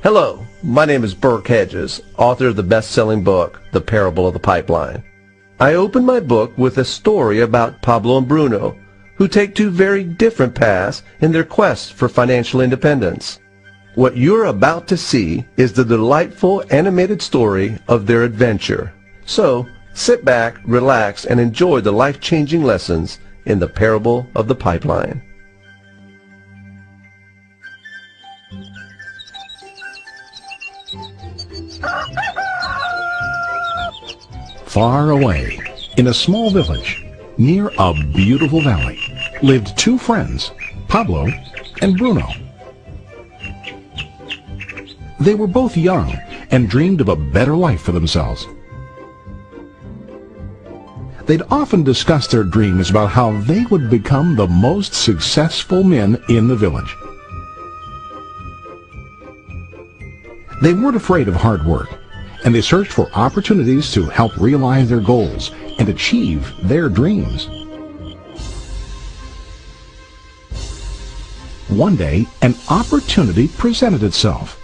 Hello, my name is Burke Hedges, author of the best-selling book, The Parable of the Pipeline. I open my book with a story about Pablo and Bruno, who take two very different paths in their quest for financial independence. What you're about to see is the delightful animated story of their adventure. So, sit back, relax, and enjoy the life-changing lessons in The Parable of the Pipeline. Far away, in a small village, near a beautiful valley, lived two friends, Pablo and Bruno. They were both young and dreamed of a better life for themselves. They'd often discussed their dreams about how they would become the most successful men in the village. They weren't afraid of hard work, and they searched for opportunities to help realize their goals and achieve their dreams. One day, an opportunity presented itself.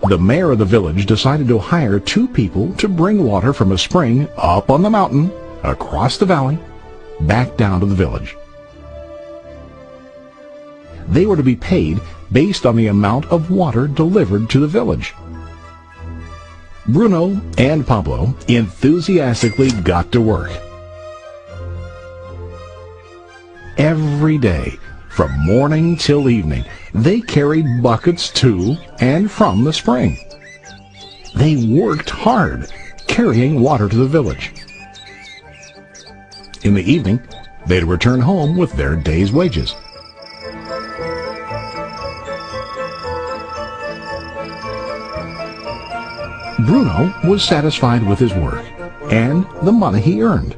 The mayor of the village decided to hire two people to bring water from a spring up on the mountain, across the valley, back down to the village. They were to be paid based on the amount of water delivered to the village. Bruno and Pablo enthusiastically got to work. Every day, from morning till evening, they carried buckets to and from the spring. They worked hard, carrying water to the village. In the evening, they'd return home with their day's wages. Bruno was satisfied with his work and the money he earned.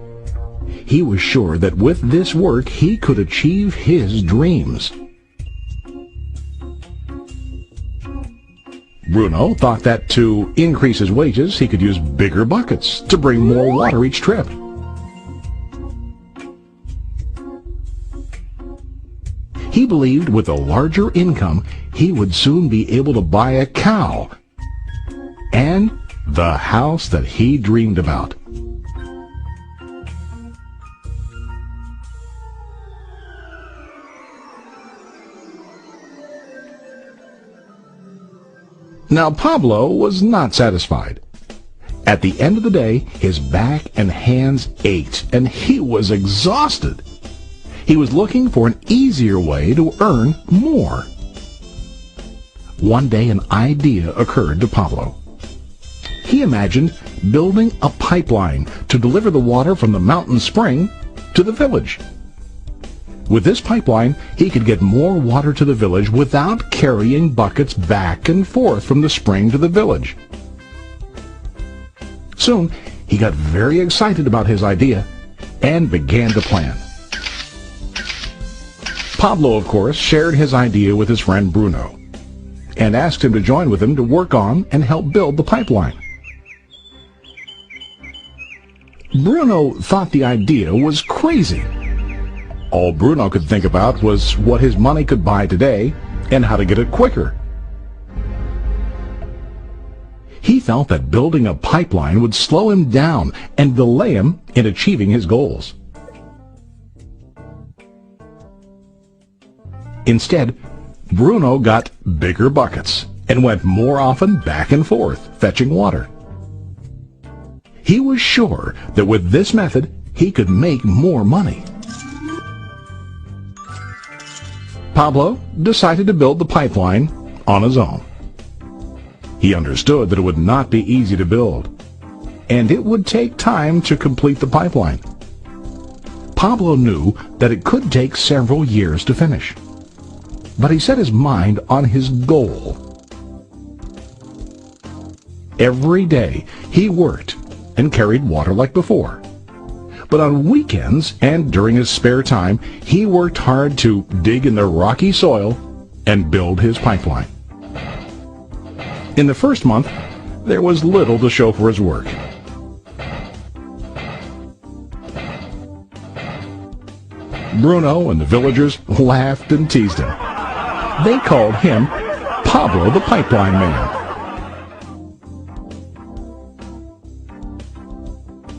He was sure that with this work he could achieve his dreams. Bruno thought that to increase his wages he could use bigger buckets to bring more water each trip. He believed with a larger income he would soon be able to buy a cow and the house that he dreamed about. Now Pablo was not satisfied. At the end of the day, his back and hands ached, and he was exhausted. He was looking for an easier way to earn more. One day an idea occurred to Pablo. He imagined building a pipeline to deliver the water from the mountain spring to the village. With this pipeline, he could get more water to the village without carrying buckets back and forth from the spring to the village. Soon, he got very excited about his idea and began to plan. Pablo, of course, shared his idea with his friend Bruno and asked him to join with him to work on and help build the pipeline. Bruno thought the idea was crazy. All Bruno could think about was what his money could buy today and how to get it quicker. He felt that building a pipeline would slow him down and delay him in achieving his goals. Instead, Bruno got bigger buckets and went more often back and forth, fetching water. He was sure that with this method, he could make more money. Pablo decided to build the pipeline on his own. He understood that it would not be easy to build, and it would take time to complete the pipeline. Pablo knew that it could take several years to finish, but he set his mind on his goal. Every day he worked and carried water like before. But on weekends and during his spare time, he worked hard to dig in the rocky soil and build his pipeline. In the first month, there was little to show for his work. Bruno and the villagers laughed and teased him. They called him Pablo the Pipeline Man.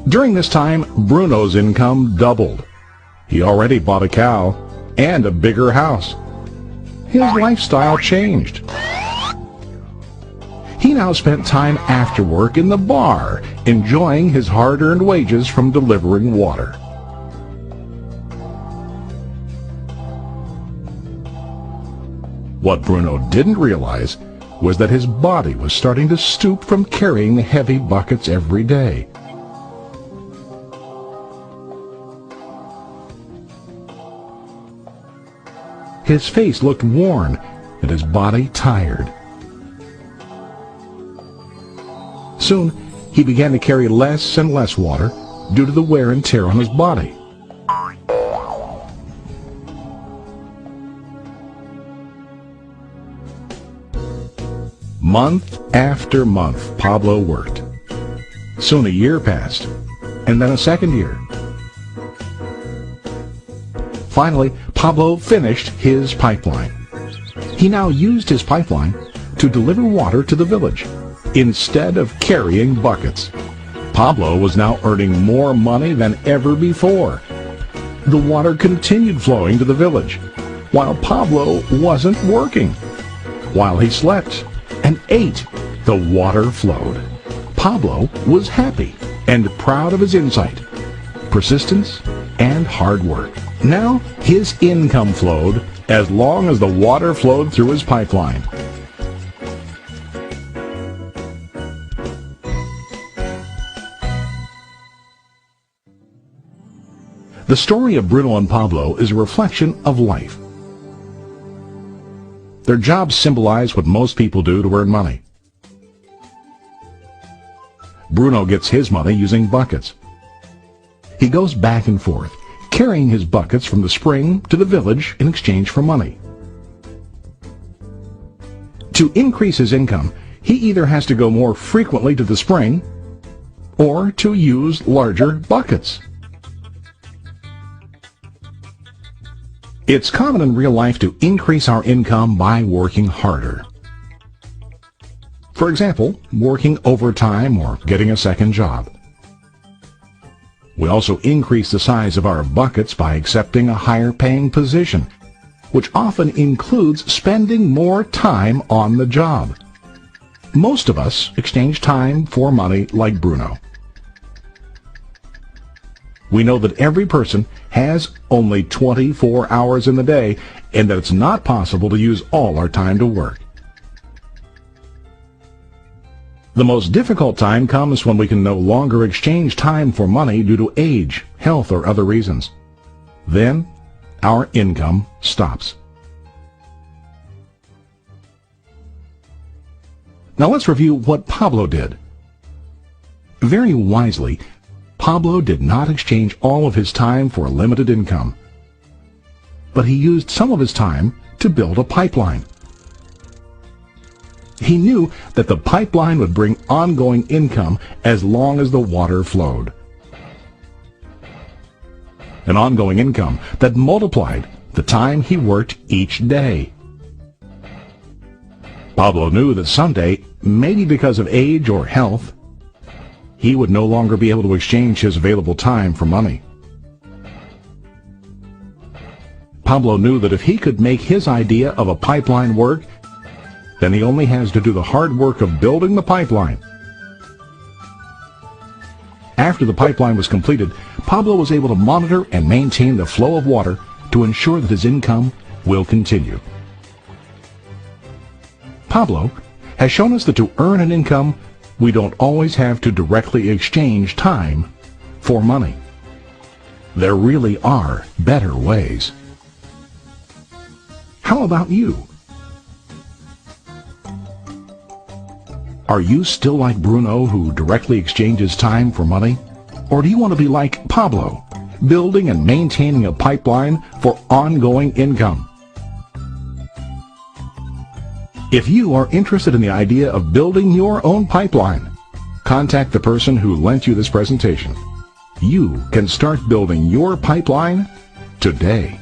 During this time, Bruno's income doubled. He already bought a cow and a bigger house. His lifestyle changed. He now spent time after work in the bar, enjoying his hard-earned wages from delivering water. What Bruno didn't realize was that his body was starting to stoop from carrying the heavy buckets every day. His face looked worn and his body tired. Soon, he began to carry less and less water due to the wear and tear on his body. Month after month, Pablo worked. Soon a year passed, and then a second year. Finally, Pablo finished his pipeline. He now used his pipeline to deliver water to the village instead of carrying buckets. Pablo was now earning more money than ever before. The water continued flowing to the village, while Pablo wasn't working. While he slept and ate, the water flowed. Pablo was happy and proud of his insight, persistence, and hard work. Now his income flowed as long as the water flowed through his pipeline. The story of Bruno and Pablo is a reflection of life. Their jobs symbolize what most people do to earn money. Bruno gets his money using buckets. He goes back and forth, carrying his buckets from the spring to the village in exchange for money. To increase his income, he either has to go more frequently to the spring or to use larger buckets. It's common in real life to increase our income by working harder. For example, working overtime or getting a second job. We also increase the size of our buckets by accepting a higher paying position, which often includes spending more time on the job. Most of us exchange time for money like Bruno. We know that every person has only 24 hours in the day and that it's not possible to use all our time to work. The most difficult time comes when we can no longer exchange time for money due to age, health, or other reasons. Then, our income stops. Now let's review what Pablo did. Very wisely, Pablo did not exchange all of his time for a limited income, but he used some of his time to build a pipeline. He knew that the pipeline would bring ongoing income as long as the water flowed. An ongoing income that multiplied the time he worked each day. Pablo knew that someday, maybe because of age or health, he would no longer be able to exchange his available time for money. Pablo knew that if he could make his idea of a pipeline work, then he only has to do the hard work of building the pipeline. After the pipeline was completed, Pablo was able to monitor and maintain the flow of water to ensure that his income will continue. Pablo has shown us that to earn an income, we don't always have to directly exchange time for money. There really are better ways. How about you? Are you still like Bruno, who directly exchanges time for money? Or do you want to be like Pablo, building and maintaining a pipeline for ongoing income? If you are interested in the idea of building your own pipeline, contact the person who lent you this presentation. You can start building your pipeline today.